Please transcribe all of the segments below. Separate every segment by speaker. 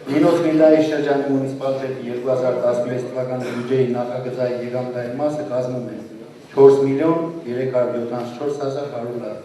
Speaker 1: Նինոց Մինդայի շրջանի մունիցիպալիտետի 2016 թվականի բյուջեի նախագծային եկամտային մասը կազմում է 4.374.100 լար։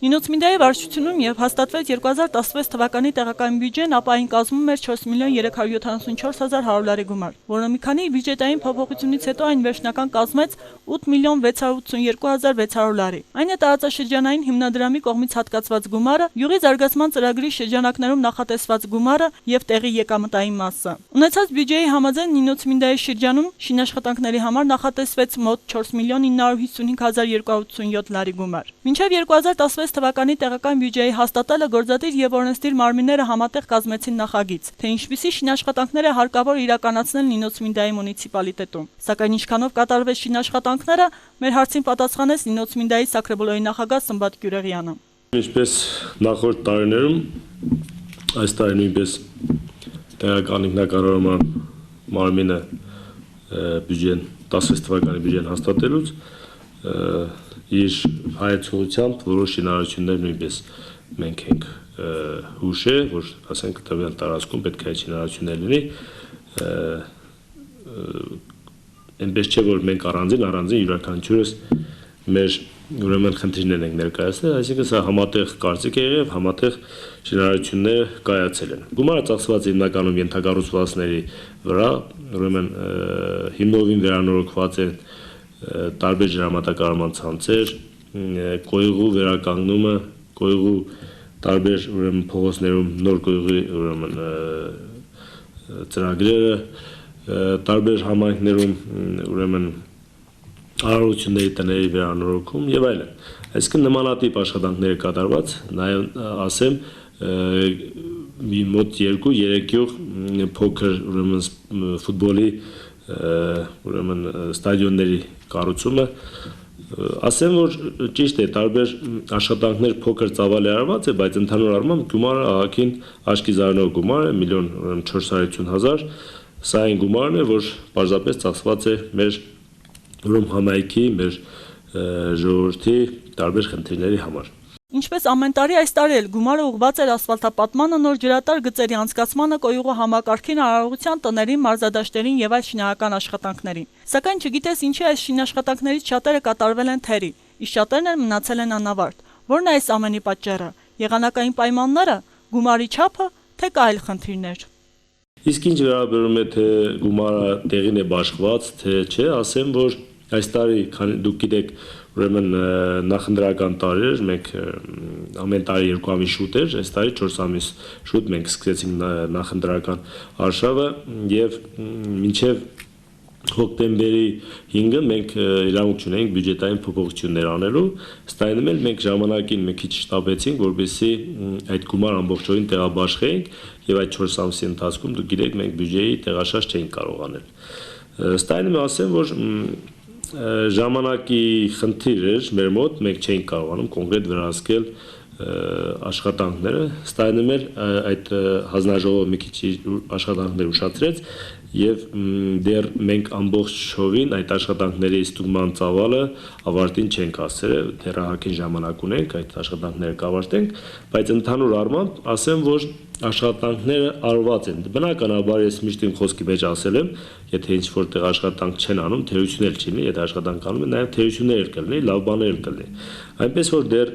Speaker 2: Նինոց Մինդայի վարչությունում եւ հաստատվեց 2016 թվականի տեղական բյուջեն, ապա այն կազմում էր 4.374.100 լարի գումար, որը մի քանի բյուջետային փոփոխությունից հետո այն վերջնական կազմեց 8.682.600 լարի։ Այն է տարածաշրջանային հիմնադրամի կողմից հատկացված գումարը, յուղի զարգացման ծրագրի շրջանակներում նախատեսված գումարը եւ տեղի եկամտային մասը։ Ունեցած բյուջեի համաձայն Նինոց Մինդայի շրջանում շինաշխատանքների համար նախատեսվեց մոտ 4.955.287 լարի գումար։ Մինչև 2016 թվականի տեղական բյուջեի հաստատելը գործադիր եւ օրենսդիր մարմինները համատեղ կազմեցին նախագիծ, թե ինչպիսի շինաշխատանքներ է հարկավոր իրականացնել Նինոց Մինդայի մունիցիպալիտետում։ Սակայն ինչքանով կատարվեց շինաշխատանքները, մեր հարցին պատասխանեց Նինոց Մինդայի Սակրեբոլոյի նախագահ Սմբատ Գյուրեղյանը։
Speaker 3: Ինչպես նախորդ տարիներում, այս տարի նույնպես տեղական ինքնակառավարման մարմինը բյուջեն 16 թվականի բյուջեն հաստատելուց իր հայեցողությամբ որոշ շինարարություններ նույնպես մենք ենք հուշել, որ ասենք տվյալ տարածքում պետք է շինարարություններ լինի, այնպես չէ, որ մենք առանձին յուրաքանչյուրս մեր ուրեմն խնդիրներ ենք ներկայացնել, այսինքն սա համատեղ կարծիք է եղել, համատեղ շինարարությունները կայացել են։ Գումարը ծախսված է հիմնականում ենթակառուցվածքների վրա, ուրեմն հիմնովին վերանորոգված են տարբեր ջրամատակարարման ցանցեր, կոյուղու վերականգնումը, կոյուղու տարբեր ուրեմն փողոցներում նոր կոյուղի ուրեմն ծրագրերը, տարբեր համայնքներում ուրեմն արարողությունների տների վերանորոգում եւ այլն։ Այսինքն նմանատիպ աշխատանքներ կատարված, նաեւ ասեմ մի մոտ 2-3 գյուղ փոքր ուրեմն ֆուտբոլի ուրեմն ստադիոնների կառուցումը, ասեմ որ ճիշտ է, տարբեր աշխատանքներ փոքր ծավալի արված է, բայց ընդհանուր առմամբ գումարը ահագին աչքի զարնող գումար է, 1.450.000, սա այն գումարն է, որ պարզապես ծախսված է մեր համայնքի, մեր ժողովրդի տարբեր խնդիրների համար։
Speaker 2: Ինչպես ամեն տարի, այս տարի էլ գումարը ուղղված էր ասֆալտապատմանը, նոր ջրատար գծերի անցկացմանը, կոյուղու համակարգին, արարողության տներին, մարզադաշտերին եւ այլ շինարարական աշխատանքներին։ Սակայն չգիտես ինչի այս շինաշխատանքներից շատերը կատարվել են թերի, իսկ շատերն էլ մնացել են անավարտ։ Որն է այս ամենի պատճառը։ Եղանակային պայմանները, գումարի չափը, թե կա այլ խնդիրներ։
Speaker 3: Իսկ ինչ վերաբերում է թե գումարը տեղին է բաշխված, թե չէ, ասեմ որ այս տարի, քանի դուք գիտեք, ուրեմն նախընտրական տարի էր, մենք ամեն տարի 2 ամիս շուտ էր, այս տարի 4 ամիս շուտ մենք սկսեցինք նախընտրական արշավը եւ մինչեւ հոկտեմբերի 5-ը մենք իրավունք ունենք բյուջետային փոփոխություններ անելու, ստայնում էլ մենք ժամանակին մի քիչ շտապեցինք, որպեսզի այդ գումարը ամբողջովին տեղաբաշխեինք եւ այդ 4 ամսի ընթացքում դուք գիտեք մենք բյուջեի տեղաշարժ չէինք կարող անել։ Ստայնում եմ ասեմ, որ ժամանակի խնդիր էր մեր մոտ, մենք չէինք կարողանում կոնկրետ վերահսկել աշխատանքները, ստայնում էր այդ հանձնաժողովը մի քիչ աշխատանքներ ուշացրեց եւ դեռ մենք ամբողջովին այդ աշխատանքների ստուգման ծավալը ավարտին չենք հասցրել, դեռ ահագին ժամանակ ունենք այդ աշխատանքները կավարտենք, բայց ընդհանուր առմամբ ասեմ, որ աշխատանքները արված են։ Բնականաբար ես միշտ իմ խոսքի մեջ ասել եմ, եթե ինչ-որ տեղ աշխատանք չեն անում, թերություն էլ չի լինի, եթե աշխատանք անում են, նաև թերություններ կլինի, լավ բաներ կլինի։ Այնպես որ դեռ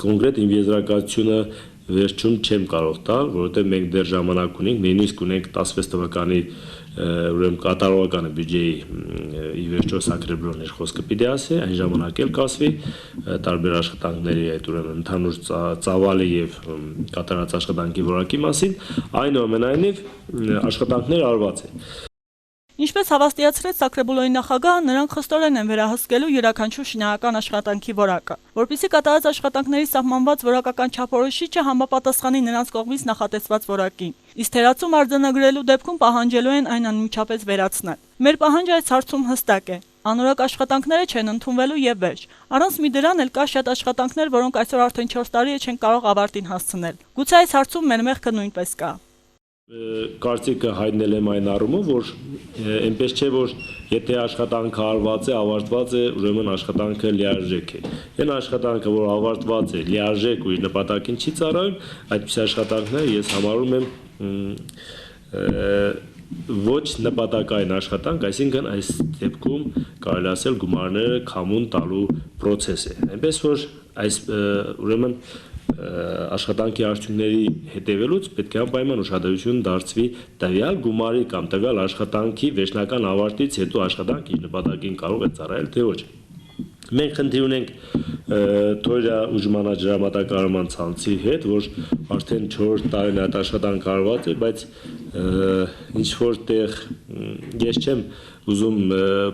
Speaker 3: կոնկրետ իմ եզրակացությունը վերջում չեմ կարող տալ, որովհետև մենք դեռ ժամանակ ունենք, նույնիսկ ունենք 16 թվականի ուրեմն կատարողական բյուջեի ի վերջո Սակրեբլոներ խոսքը պիտի ասի, այն ժամանակ էլ կասվի տարբեր աշխատանքների այդ ուրեմն ընդհանուր ծավալի եւ կատարած աշխատանքի որակի մասին, այնուամենայնիվ աշխատանքներ արված են։
Speaker 2: Ինչպես հավաստիացրեց Սակրեբոլոյի նախագահը, նրանք խստորեն են վերահսկելու յուրաքանչյուր շինարարական աշխատանքի որակը, որպեսզի կատարած աշխատանքների սահմանված որակական չափորոշիչը համապատասխանի նրանց կողմից նախատեսված որակին։ Իսկ թերացում արձանագրելու դեպքում պահանջելու են այն անմիջապես վերացնել։ Մեր պահանջը այս հարցում հստակ է։ Անորակ աշխատանքները չեն ընդունվելու եւ վերջ։ Առանց մի դրան էլ կա շատ աշխատանքներ, որոնք այսօր արդեն 4 տարի է չեն կարող ավարտին հասցնել։ Գուցե այս հարցում մեր մեղքը նույնպես կա։
Speaker 3: Կարծիքը հայտնել եմ այն առումով, որ այնպես չէ, որ եթե աշխատանքը արված է, ավարտված է, ուրեմն աշխատանքը լիարժեք է։ Այն աշխատանքը, որ ավարտված է, լիարժեք ու իր նպատակին չի ծառայում, այդպիսի աշխատանքները ես համարում եմ ոչ նպատակային աշխատանք, այսինքն այս դեպքում կարելի ասել գումարները կամուն տալու process է։ Այնպես որ այս ուրեմն աշխատանքի արդյունքների հետևելուց պետք է անպայման ուշադրություն դարձվի տվյալ գումարի կամ տվյալ աշխատանքի վերջնական ավարտից հետո աշխատանքը իր նպատակին կարող է ծառայել թե ոչ։ Մենք խնդիր ունենք Թորիա ուժմանաջրամատակարարման ցանցի հետ, որ արդեն 4 տարին այդ աշխատանք արված է, բայց ինչ որտեղ ես չեմ ուզում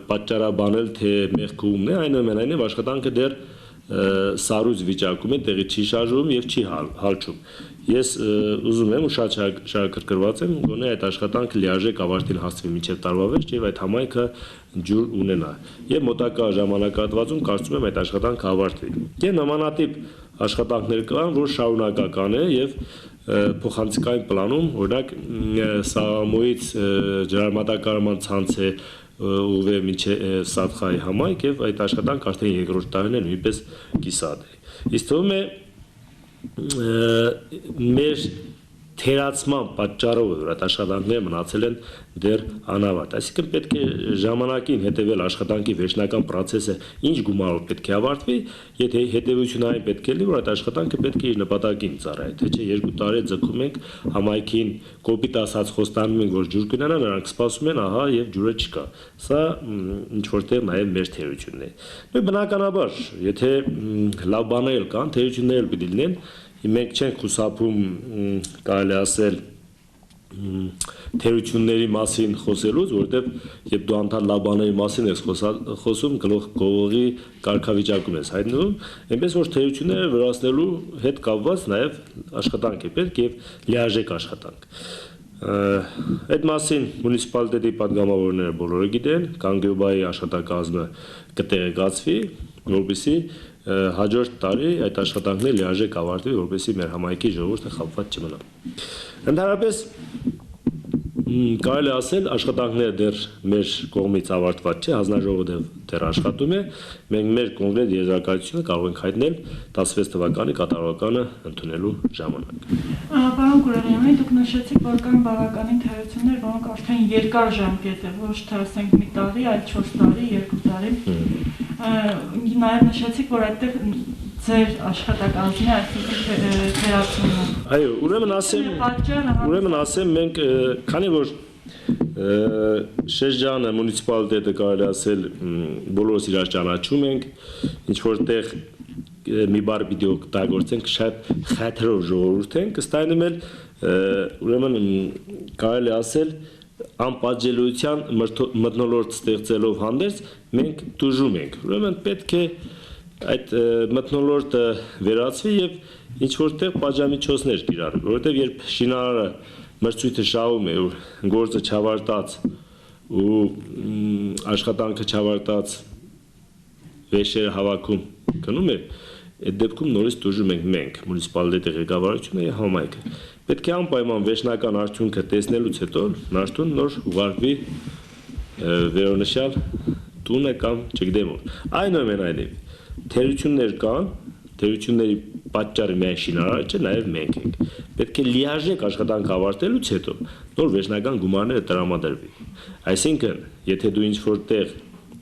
Speaker 3: պատճառաբանել, թե մեղքումն է, այնուամենայնիվ աշխատանքը դեռ սառույց վիճակում է, տեղի չի շարժվում եւ չի հալչում։ Ես ուզում եմ ու շատ շարքրկրված եմ, գոնե այդ աշխատանքը լիարժեք ավարտին հասցվի մինչև տարվա վերջ եւ այդ համայնքը ջուր ունենա։ Եվ մոտակա ժամանակահատվածում կարծում եմ այդ աշխատանքը ավարտվի։ Եվ նմանատիպ աշխատանքներ կան, որ շարունակական է եւ փոխանցիկային պլանում, օրինակ Սամոյից ջրամատակարարման ցանց է ուղղվել մինչև Սատխայի համայնք եւ այդ աշխատանքը արդեն երկրորդ տարին է նույնպես կիսատ է։ Իսկ թվում է մեր թերացման պատճառով որ այդ աշխատանքները մնացել են դեռ անավարտ։ Այսինքն պետք է ժամանակին հետևել աշխատանքի վերջնական process-ը ինչ գումարով պետք է ավարտվի, եթե հետևությունային պետք է լինի, որ այդ աշխատանքը պետք է իր նպատակին ծառայի, թե չէ 2 տարի ձգում ենք համայնքին կոպիտ ասած խոստանում ենք, որ ջուր կունենա, նրանք սպասում են, ահա եւ ջուրը չկա։ Սա ինչ որտեղ նաեւ մեր թերությունն է։ Նույն բնականաբար, եթե լավ բաներ կան, թերություններ պիտի լինեն, մենք չենք խուսափում կարելի ասել թերությունների մասին խոսելուց, որովհետև երբ դու անդադար լավ բաների մասին ես խոսում, գլուխ գողի կարգավիճակում ես հայտնվում, այնպես որ թերությունները վերացնելու հետ կապված նաև աշխատանք է պետք եւ լիարժեք աշխատանք։ Այդ մասին մունիցիպալիտետի պատգամավորները բոլորը գիտեն, Կանգյուբայի աշխատակազմը կտեղեկացվի, որպեսզի հաջորդ տարի այդ աշխատանքները լիարժեք ավարտվի, որպեսզի մեր համայնքի ժողովուրդը խաբված չմնա։ Ընդհանրապես կարելի ասել աշխատանքները դեռ մեր կողմից ավարտված չէ, հանձնաժողովը դեռ աշխատում է, մենք մեր կոնկրետ եզրակացությունը կարող ենք հայտնել 16 թվականի կատարողականը ընդունելու ժամանակ։
Speaker 2: Պարոն Գուրենյանի, դուք նշեցիք, որ կան բավականին թերություններ, որոնք արդեն երկար ժամկետ է, ոչ թե ասենք մի տարի, այլ 4 տարի, 2 տարի։ Նաև նշեցիք, որ այդտեղ ձեր աշխատակազմի այսինքն թերացումը։
Speaker 3: Այո, ուրեմն ասեմ մենք, քանի որ շրջանը մունիցիպալիտետը կարելի ասել բոլորս իրար ճանաչում ենք, ինչ որտեղ մի բառ պիտի օգտագործենք շատ խաթրով ժողովուրդ ենք, ըստ այնմ էլ ուրեմն կարելի ասել անպատժելիության մթնոլորտ ստեղծելով հանդերձ մենք տուժում ենք։ Ուրեմն պետք է այդ մթնոլորտը վերացվի եւ ինչ որտեղ պատժամիջոցներ կիրառվի, որովհետեւ երբ շինարարը մրցույթը շահում է, որ գործը չավարտած ու աշխատանքը չավարտած վեշերը հավաքում գնում է, այդ դեպքում նորից տուժում ենք մենք, մունիցիպալիտետի ղեկավարությունը եւ համայնքը։ Պետք է անպայման վերջնական արդյունքը տեսնելուց հետո նաշտուն նոր ուղարկվի վերոնշյալ տունը կամ չգիտեմ որ։ Այնուամենայնիվ թերություններ կան, թերությունների պատճառը միայն շինարարը չէ, նաև մենք ենք։ Պետք է լիարժեք աշխատանք ավարտելուց հետո նոր վերջնական գումարները տրամադրվի։ Այսինքն, եթե դու ինչ որտեղ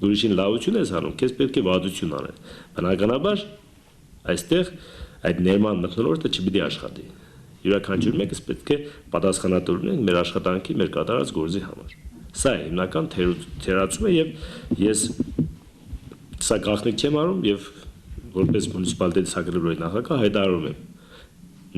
Speaker 3: ուրիշին լավություն ես անում, քեզ պետք է վատություն անել։ Բնականաբար այստեղ այդ ներման մթնոլորտը չպիտի աշխատի։ Յուրաքանչյուր մեկս պետք է պատասխանատու լինենք մեր աշխատանքի, մեր կատարած գործի համար։ Սա է հիմնական թերացումը եւ ես սա գաղտնիք չեմ արում եւ որպես մունիցիպալիտետի սակրեբրոյի նախագահ հայտարարում եմ։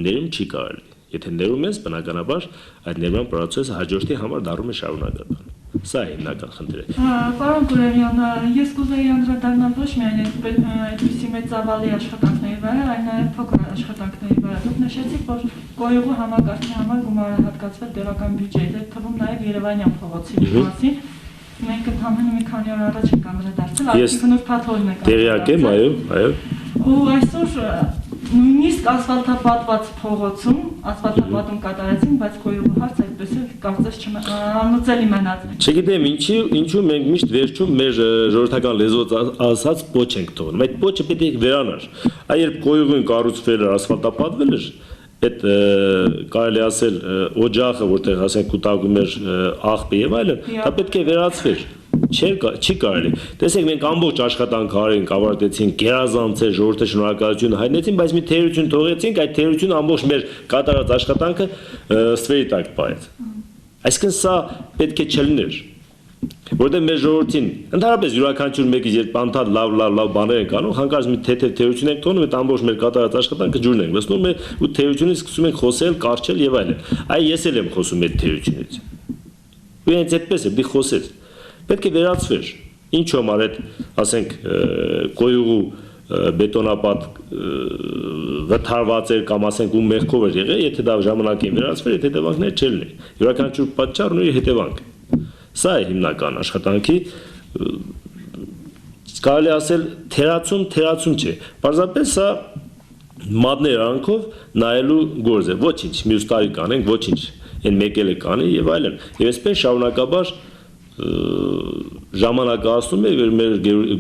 Speaker 3: Ներում չի կարելի։ Եթե ներում ես, բնականաբար այդ ներման process-ը հաջորդի համար դառնում է շարունակական։ Սա է հիմնական խնդիրը։
Speaker 2: Պարոն Գուրենյան, ես կուզեի անդրադառնալ ոչ միայն այդպիսի մեծավալի աշխատանքների վրա, այլ նաև փոքր աշխատանքների վրա։ Դուք նշեցիք, որ գոյուղու համակարգի համար գումարը հատկացվել տեղական բյուջեից, այդ թվում նաև Երևանյան փողոցի մասին։ Մենք ընդհանրապես մի քանի օր առաջ ենք անդրադարձել, այսինքն որ փաթորն եք։
Speaker 3: Տեղյակ եմ, այո։
Speaker 2: Ու այսօր նույնիսկ ասֆալտապատված փողոցում ասֆալտապատում կատարեցին, բայց գոյուղու հարց այդպես էլ կարծես չանլուծելի մնաց։
Speaker 3: Չգիտեմ ինչու մենք միշտ վերջում մեր ժողովրդական լեզվով ասած պոչ ենք թողնում։ Այդ պոչը պետք է վերանար։ Այ երբ գոյուղին կառուցվել էր, ասֆալտապատվել էր, այդ կարելի ասել օջախը, որտեղ ասենք կուտակում էր աղբը եւ այլն, դա պետք է վերացվեր։ Չի կարելի։ Տեսեք, մենք ամբողջ աշխատանք արեցինք, ավարտեցինք, գերազանցել, ժողովրդի շնորհակալություն հայտնեցին, բայց մի թերություն թողեցինք, այդ թերությունը ամբողջ մեր կատարած աշխատանքը ստվերի տակ պահեց։ Այսինքն սա պետք է չլիներ։ Որտեղ մեր ժողովրդին, ընդհանրապես յուրաքանչյուր մեկից երբ անդադ լավ բաներ են անում, հանկարծ մի թեթև թերություն ենք տոնում, այդ ամբողջ մեր կատարած աշխատանքը ջուրն ենք լցնում ու թերությունից սկսում ենք խոսել, կարճել եւ այլն։ Այ ես էլ եմ խոսում այդ թերությունից։ Ու հենց այդպես է, դի խոսեց։ Պետք է վերացվեր։ Ինչու՞ համար այդ, ասենք, կոյուղու բետոնապատ վթարված էր կամ ասենք ու մեղքով էր եղել, եթե դա ժամանակին վերացվեր, այդ հետևանքները չլիներ։ Յուրաքանչյուր պատճառ ունի հետևանք։ Սա է հիմնական աշխատանքի կարելի ասել թերացում չէ։ Պարզապես սա մատներ արանքով նայելու գործ է։ Ոչինչ, մյուս տարի կանենք, ոչինչ, այն մեկ էլ է կանի եւ այլն։ Եվ այսպես շարունակաբար ժամանակահասնում է մեր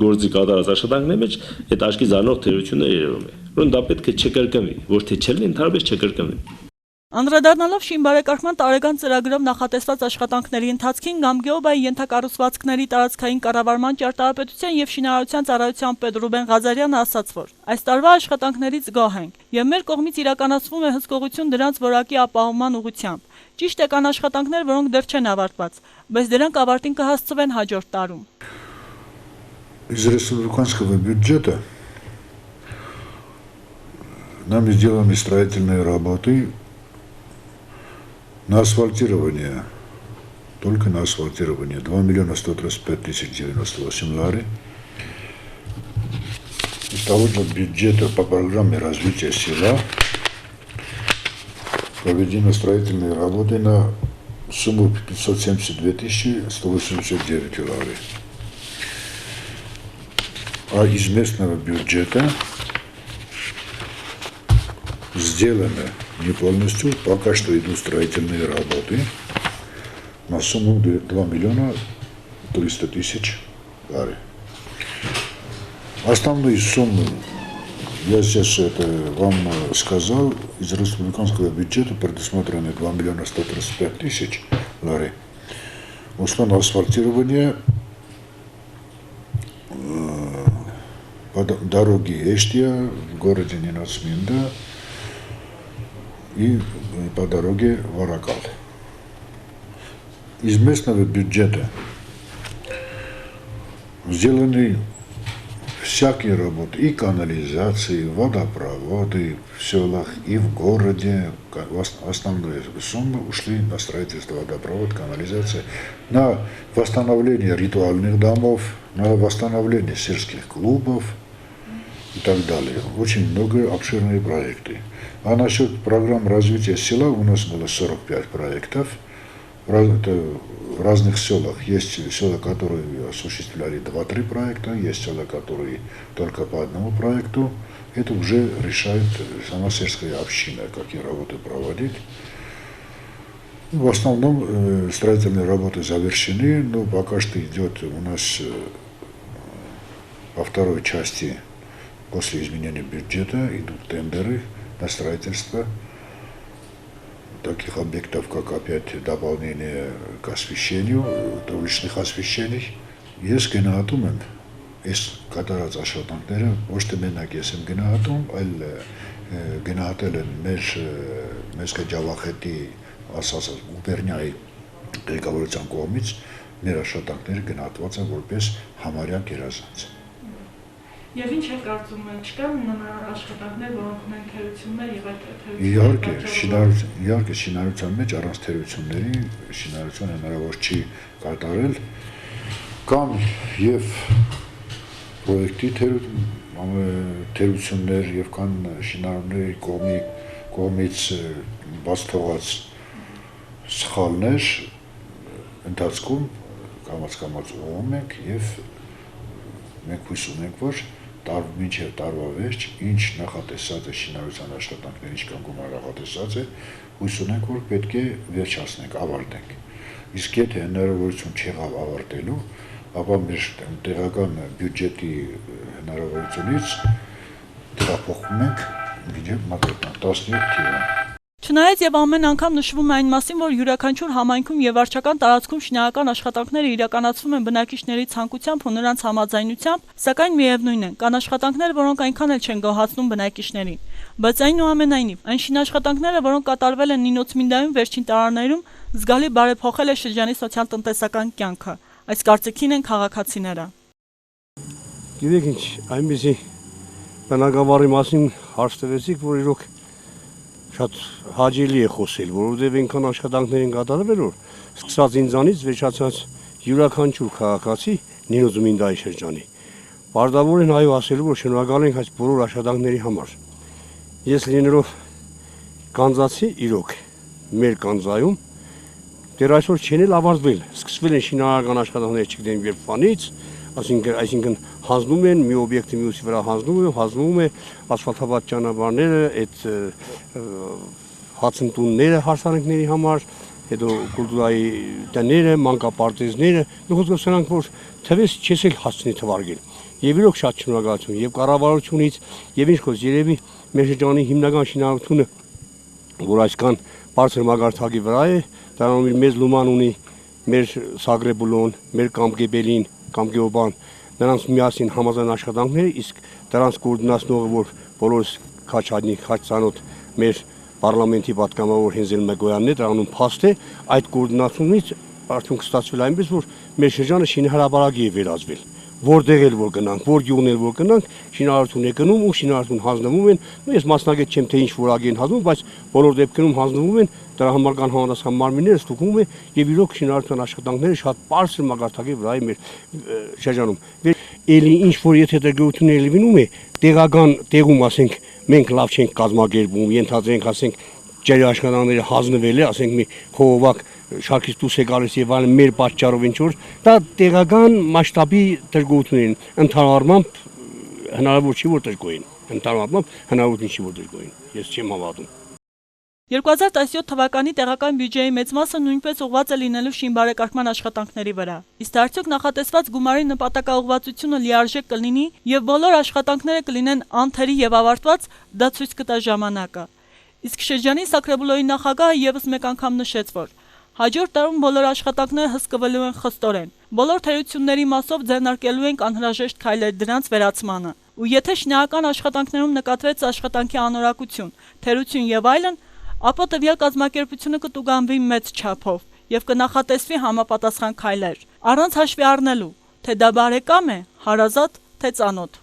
Speaker 3: գործի կատարած աշխատանքների մեջ այդ աչքի զարնող թերությունները երևում է։ Որոնց դա պետք է չկրկնվի, ոչ թե չլինի, ընդհանրապես չկրկնվի։
Speaker 2: Անդրադառնալով շինբարեկարգման տարեկան ծրագրով նախատեսված աշխատանքների ընթացքին Գամգեոբայի ենթակառուցվածքների տարածքային կառավարման ճարտարապետության եւ շինարարության ծառայության պետ Ռուբեն Ղազարյանը ասաց, որ այս տարվա աշխատանքներից գոհ ենք եւ մեր կողմից իրականացվում է հսկողություն դրանց որակի ապահովման ուղղությամբ։ Ճիշտ է, կան աշխատանքներ, որոնք դեռ չեն ավարտված, բայց դրանք ավարտին կհասցվեն հաջորդ տարում։
Speaker 4: Из республиканского бюджета нам сделаны строительные работы на асфальтирование, только на асфальтирование, 2 миллиона 135 тысяч 98 лари. Из того же бюджета по программе развития села проведены строительные работы на сумму 572 тысячи 189 лари. А из местного бюджета сделаны не полностью, пока что идут строительные работы на сумму 2 миллиона 300 тысяч лари. Основные суммы, я сейчас это вам сказал, из республиканского бюджета предусмотрены 2 миллиона 135 тысяч лари. Ушло на асфальтирование по дороге Эштия в городе Нинацминда и по дороге Варакал. Из местного бюджета сделаны всякие работы, и канализации, и водопроводы в селах, и в городе. Основные суммы ушли на строительство водопровода, канализации, на восстановление ритуальных домов, на восстановление сельских клубов и так далее. Очень много обширные проекты. А насчет программ развития села у нас было 45 проектов. В разных селах. Есть села, которые осуществляли 2-3 проекта, есть села, которые только по одному проекту. Это уже решает сама сельская община, какие работы проводить. В основном строительные работы завершены, но пока что идет у нас во второй части, после изменения бюджета, идут тендеры на строительство таких объектов, как опять дополнение к освещению, уличных освещений. Ես գնահատում եմ այս կատարած աշխատանքները ոչ թե մենակ ես եմ գնահատում, այլ գնահատել են մեր Ջավախետի ասած գուբերնիայի ղեկավարության կողմից մեր աշխատանքները գնահատված են որպես համարյա գերազանց։
Speaker 2: Եվ ինչ է կարծում, չկան աշխատանքներ, որոնք ունեն թերություններ եւ այդ թերությունները։
Speaker 4: Իհարկե, շինարարության մեջ առանց թերությունների շինարարություն հնարավոր չի կատարել։ Կան եւ պրոյեկտի թերություններ եւ կան շինարարների կողմից բաց թողած սխալներ ընթացքում կամաց ուղղում ենք եւ մենք հույս ունենք, որ մինչև տարվա վերջ, ինչ նախատեսած է շինարարության աշխատանքներ, ինչքան գումար նախատեսած է, հույս ունենք, որ պետք է վերջացնենք, ավարտենք։ Իսկ եթե հնարավորություն չեղավ ավարտելու, ապա մեր տեղական բյուջետի հնարավորությունից տեղափոխում ենք մինչև մակրոպան 17 թիվը։
Speaker 2: Չնայած եւ ամեն անգամ նշվում է այն մասին, որ յուրաքանչյուր համայնքում եւ վարչական տարածքում շինարարական աշխատանքները իրականացվում են բնակիչների ցանկությամբ ու նրանց համաձայնությամբ, սակայն միևնույն է, կան աշխատանքներ, որոնք այնքան էլ չեն գոհացնում բնակիչներին։ Բայց այնուամենայնիվ, այն շինաշխատանքները, որոնք կատարվել են Նինոցմինդայում վերջին տարիներում, զգալի բարեփոխել է շրջանի սոցիալ-տնտեսական կյանքը։ Այս կարծիքին են քաղաքացիները։
Speaker 5: Գիտեք ինչ, այնպեսի բնակավարի մասին հարց տվեցիք, որ իրոք շատ հաճելի է խոսել, որովհետև այնքան աշխատանքներ են կատարվել, որ սկսած ինձանից վերջացած յուրաքանչյուր քաղաքացի Նինոցմինդայի շրջանի պարտավոր են այո ասելու, որ շնորհակալ ենք այս բոլոր աշխատանքների համար։ Ես լինելով գանձացի իրոք մեր գանձայում դեռ այսօր չեն էլ ավարտվել, սկսվել են շինարարական աշխատանքները չգիտեմ երբ բանից, այսինքն հանձնում են մի օբյեկտի մյուսի վրա հանձնվում է ասֆալտաբադ ճանապարհները, այդ հացընտունները հարսանեկների համար, հետո կուլտուրայի տները, մանկապարտեզները, մի խոսքով սրանք որ թվես չես էլ հասցնի թվարկել։ Եվ իրոք շատ շնորհակալություն եւ կառավարությունից եւ ինչ խոսք երևի մեր շրջանի հիմնական շինարարությունը, որ այսքան բարձր մակարդակի վրա է, դառնում իր մեծ լուման ունի մեր Սագրեբուլոն, մեր Կամկեբելին, Կամկեոբան, նրանց միասին համաձայն աշխատանքները, իսկ դրանց կոորդինացնողը, որ բոլորս քաչհայտնի, քաչծանոթ մեր պարլամենտի պատգամավոր Հենզել Մեգոյանն է, դրանում փաստ է, այդ կոորդինացումից արդյունք ստացվել այնպես, որ մեր շրջանը շինհրաբարակի է վերածվել։ Որտեղ էլ որ գնանք, որ գյուղն էլ որ գնանք, շինարարություն է գնում ու շինարարություն հանձնվում են։ Ես մասնագետ չեմ թե ինչ որակի են հանձնում, բայց բոլոր դեպքերում հանձնվում են, դրա համար կան համապատասխան մարմինները ստուգում է եւ իրոք շինարարության աշխատանքները շատ բարձր մակարդակի վրա է մեր շրջանում։ Էլի ինչ որ եթե դերգություններ լինում է, տեղական տեղում ասենք մենք լավ չենք կազմակերպում, ենթադրենք ասենք ջրի աշխատանքները հանձնվել է, ասենք մի խողովակ շարքից դուրս է գալիս եւ այլն մեր պատճառով ինչ որ դա տեղական մասշտաբի դերգություններ են, ընդհանրապես հնարավոր չի որ դերգոյին, ընդհանրապես հնարավոր չի որ դերգոյին, ես չեմ հավատում։
Speaker 2: 2017 թվականի տեղական բյուջեի մեծ մասը նույնպես ուղղված է լինելու շինբարեկարգման աշխատանքների վրա։ Իսկ արդյոք նախատեսված գումարի նպատակաուղղվածությունը լիարժեք կլինի եւ բոլոր աշխատանքները կլինեն անթերի եւ ավարտված, դա ցույց կտա ժամանակը։ Իսկ շրջանի Սակրեբուլոյի նախագահը եւս մեկ անգամ նշեց, որ հաջորդ տարում բոլոր աշխատանքները հսկվելու են խստորեն։ Բոլոր թերությունների մասով ձեռնարկելու ենք անհրաժեշտ քայլեր դրանց վերացմանը։ Ու եթե շինարարական աշխատանքներում նկատվեց աշխատանքի անորակություն, թերություն եւ այլն, ապա տվյալ կազմակերպությունը կտուգանվի մեծ չափով եւ կնախատեսվի համապատասխան քայլեր, առանց հաշվի առնելու, թե դա բարեկամ է, հարազատ, թե ծանոթ։